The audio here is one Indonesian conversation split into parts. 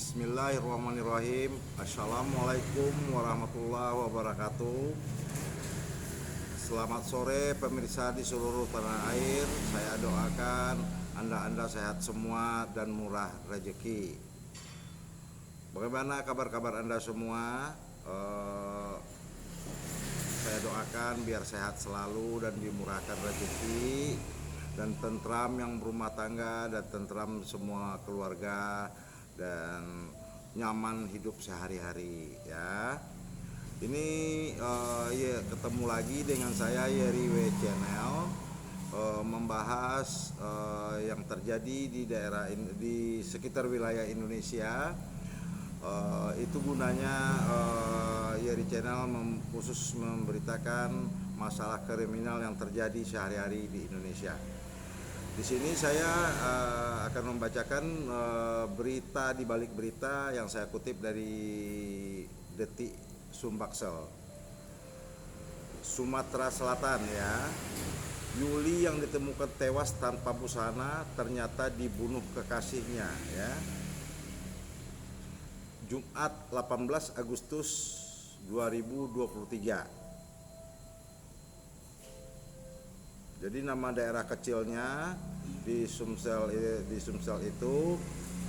Bismillahirrahmanirrahim. Assalamualaikum warahmatullahi wabarakatuh. Selamat sore pemirsa di seluruh tanah air. Saya doakan Anda sehat semua dan murah rezeki. Bagaimana kabar-kabar Anda semua? Saya doakan biar sehat selalu dan dimurahkan rezeki dan tentram yang berumah tangga dan tentram semua keluarga dan nyaman hidup sehari-hari ya. Ini ya ketemu lagi dengan saya Yeri W Channel, membahas yang terjadi di daerah di sekitar wilayah Indonesia. Itu gunanya Yeri Channel khusus memberitakan masalah kriminal yang terjadi sehari-hari di Indonesia. Di sini saya akan membacakan berita di balik berita yang saya kutip dari Detik Sumbaksel, Sumatera Selatan ya. Yuli yang ditemukan tewas tanpa busana ternyata dibunuh kekasihnya ya. Jumat 18 Agustus 2023. Jadi nama daerah kecilnya di Sumsel itu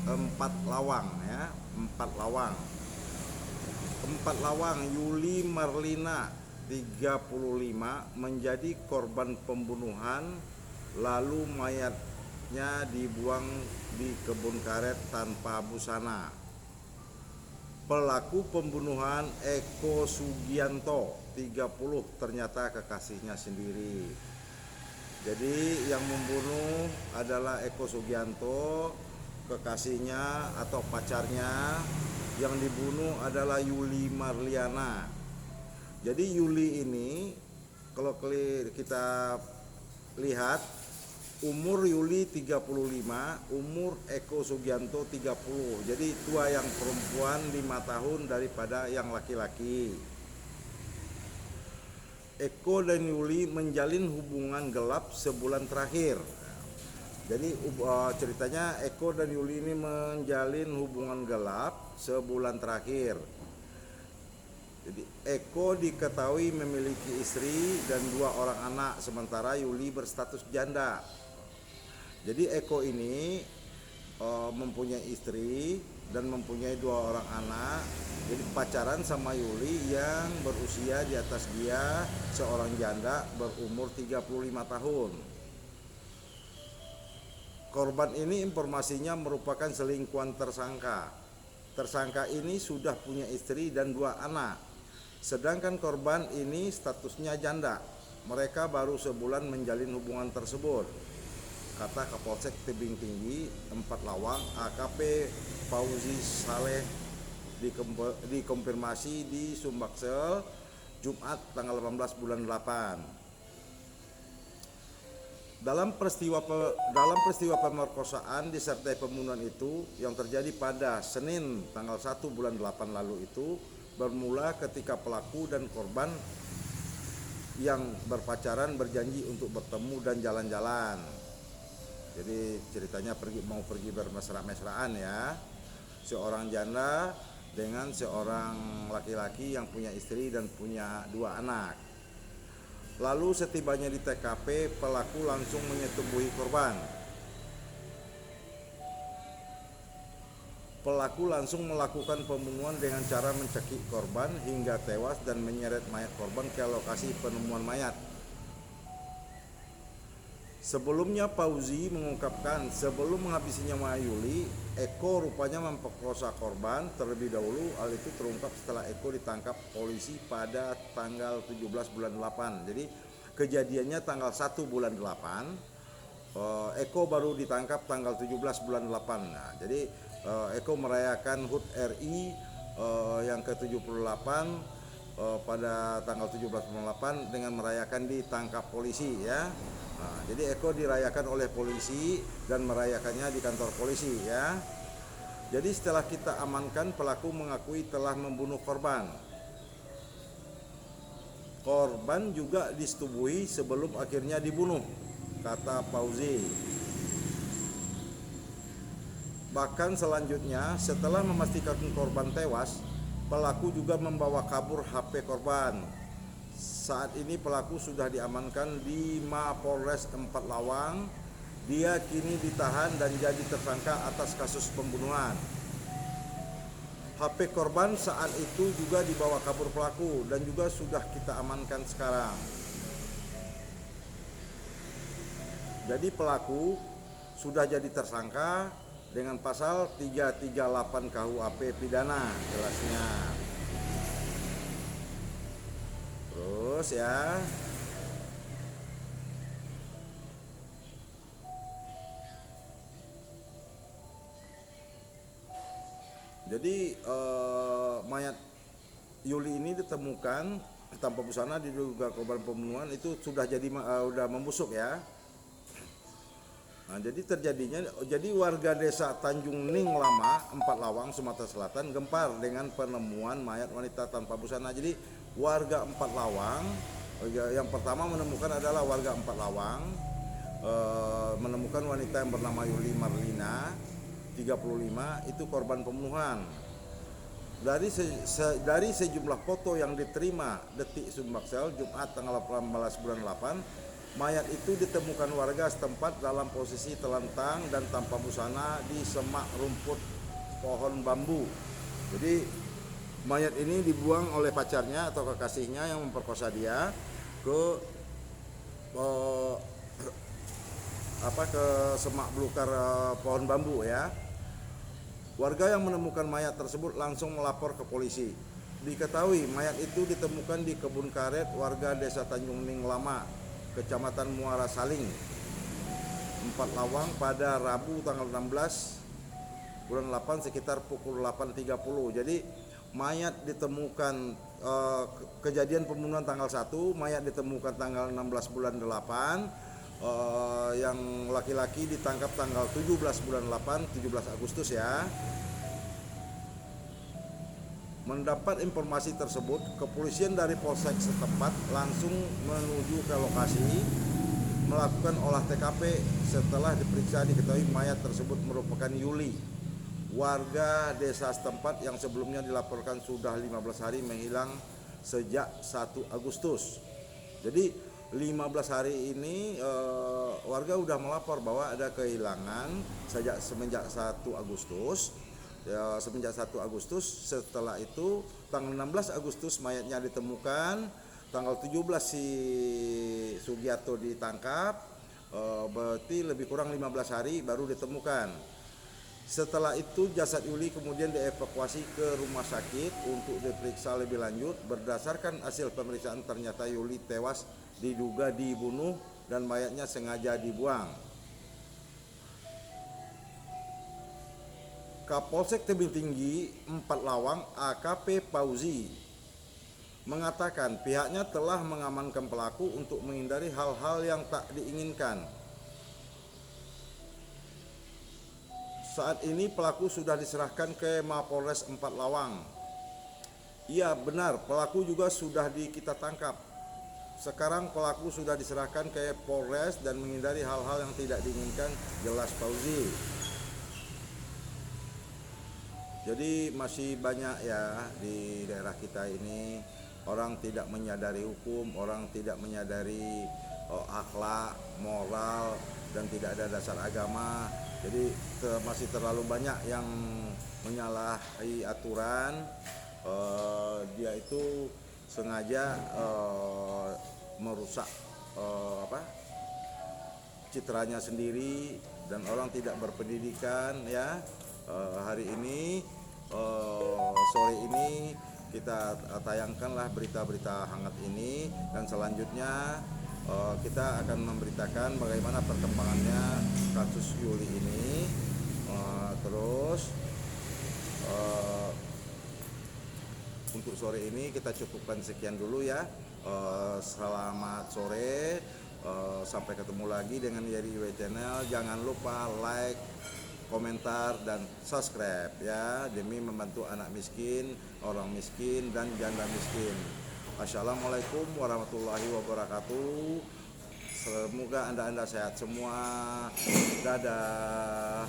Empat Lawang ya, Empat Lawang. Yuli Marlina 35 menjadi korban pembunuhan, lalu mayatnya dibuang di kebun karet tanpa busana. Pelaku pembunuhan Eko Sugianto 30 ternyata kekasihnya sendiri. Jadi yang membunuh adalah Eko Sugianto, kekasihnya atau pacarnya. Yang dibunuh adalah Yuli Marliana. Jadi Yuli ini kalau kita lihat, umur Yuli 35, umur Eko Sugianto 30. Jadi tua yang perempuan 5 tahun daripada yang laki-laki. Eko dan Yuli menjalin hubungan gelap sebulan terakhir. Jadi ceritanya Eko dan Yuli ini menjalin hubungan gelap sebulan terakhir. Jadi Eko diketahui memiliki istri dan 2 orang anak, sementara Yuli berstatus janda. Jadi Eko ini mempunyai istri dan mempunyai 2 orang anak. Jadi pacaran sama Yuli yang berusia di atas dia, seorang janda berumur 35 tahun. Korban ini informasinya merupakan selingkuhan tersangka. Tersangka ini sudah punya istri dan 2 anak. Sedangkan korban ini statusnya janda. Mereka baru sebulan menjalin hubungan tersebut, kata Kapolsek Tebing Tinggi Empat Lawang AKP Fauzi Saleh dikonfirmasi di Sumbaksel Jumat tanggal 18 bulan 8. Dalam peristiwa pemerkosaan disertai pembunuhan itu yang terjadi pada Senin tanggal 1 bulan 8 lalu itu bermula ketika pelaku dan korban yang berpacaran berjanji untuk bertemu dan jalan-jalan. Jadi ceritanya mau pergi bermesra-mesraan ya. Seorang janda dengan seorang laki-laki yang punya istri dan punya 2 anak. Lalu setibanya di TKP, pelaku langsung menyetubuhi korban. Pelaku langsung melakukan pembunuhan dengan cara mencekik korban hingga tewas dan menyeret mayat korban ke lokasi penemuan mayat. Sebelumnya Fauzi mengungkapkan sebelum menghabisi nyawa Yuli, Eko rupanya memperkosa korban terlebih dahulu. Hal itu terungkap setelah Eko ditangkap polisi pada tanggal 17 bulan 8. Jadi kejadiannya tanggal 1 bulan 8. Eko baru ditangkap tanggal 17 bulan 8. Nah, jadi Eko merayakan HUT RI yang ke-78 pada tanggal 17 bulan 8 dengan merayakan ditangkap polisi ya. Nah, jadi Eko dirayakan oleh polisi dan merayakannya di kantor polisi ya. Jadi setelah kita amankan, pelaku mengakui telah membunuh korban. Korban juga disetubuhi sebelum akhirnya dibunuh, kata Fauzi. Bahkan selanjutnya setelah memastikan korban tewas, pelaku juga membawa kabur HP korban. Saat ini pelaku sudah diamankan di Mapolres 4 Lawang. Dia kini ditahan dan jadi tersangka atas kasus pembunuhan. HP korban saat itu juga dibawa kabur pelaku dan juga sudah kita amankan sekarang. Jadi pelaku sudah jadi tersangka dengan pasal 338 KUHP pidana jelasnya. Terus ya. Jadi mayat Yuli ini ditemukan tanpa busana diduga korban pembunuhan itu sudah jadi udah membusuk ya. Nah, jadi warga desa Tanjung Ning Lama, 4 Lawang, Sumatera Selatan gempar dengan penemuan mayat wanita tanpa busana. Jadi warga 4 Lawang yang pertama menemukan adalah warga 4 Lawang menemukan wanita yang bernama Yuli Marlina 35 itu korban pembunuhan. Dari sejumlah foto yang diterima Detik Sumbaksel Jumat tanggal 18 bulan 8, mayat itu ditemukan warga setempat dalam posisi telentang dan tanpa busana di semak rumput pohon bambu. Jadi mayat ini dibuang oleh pacarnya atau kekasihnya yang memperkosa dia ke semak belukar pohon bambu ya. Warga yang menemukan mayat tersebut langsung melapor ke polisi. Diketahui mayat itu ditemukan di kebun karet warga desa Tanjung Ning Lama, Kecamatan Muara Saling, 4 Lawang pada Rabu tanggal 16 bulan 8 sekitar pukul 8.30. Jadi mayat ditemukan kejadian pembunuhan tanggal 1, mayat ditemukan tanggal 16 bulan 8. Yang laki-laki ditangkap tanggal 17 bulan 8, 17 Agustus ya. Mendapat informasi tersebut, kepolisian dari Polsek setempat langsung menuju ke lokasi melakukan olah TKP. Setelah diperiksa diketahui mayat tersebut merupakan Yuli, warga desa setempat yang sebelumnya dilaporkan sudah 15 hari menghilang sejak 1 Agustus. Jadi 15 hari ini warga udah melapor bahwa ada kehilangan semenjak 1 Agustus. Semenjak 1 Agustus, setelah itu tanggal 16 Agustus mayatnya ditemukan, tanggal 17 si Sugiarto ditangkap, berarti lebih kurang 15 hari baru ditemukan. Setelah itu jasad Yuli kemudian dievakuasi ke rumah sakit untuk diperiksa lebih lanjut. Berdasarkan hasil pemeriksaan ternyata Yuli tewas diduga dibunuh dan mayatnya sengaja dibuang. Kapolsek Tebing Tinggi 4 Lawang AKP Pauzi mengatakan pihaknya telah mengamankan pelaku untuk menghindari hal-hal yang tak diinginkan. Saat ini pelaku sudah diserahkan ke Mapolres 4 Lawang. Iya benar, pelaku juga sudah kita tangkap. Sekarang pelaku sudah diserahkan ke Polres dan menghindari hal-hal yang tidak diinginkan, jelas Fauzi. Jadi masih banyak ya di daerah kita ini orang tidak menyadari hukum, orang tidak menyadari akhlak, moral, dan tidak ada dasar agama. Jadi masih terlalu banyak yang menyalahi aturan. Dia itu sengaja merusak citranya sendiri dan orang tidak berpendidikan ya. Hari ini sore ini kita tayangkanlah berita-berita hangat ini dan selanjutnya kita akan memberitakan bagaimana perkembangannya kasus Yuli ini. Terus untuk sore ini kita cukupkan sekian dulu ya. Selamat sore, sampai ketemu lagi dengan Yeri Iwe Channel. Jangan lupa like, komentar, dan subscribe ya, demi membantu anak miskin, orang miskin, dan janda miskin. Assalamualaikum warahmatullahi wabarakatuh. Semoga anda sehat semua. Dadah.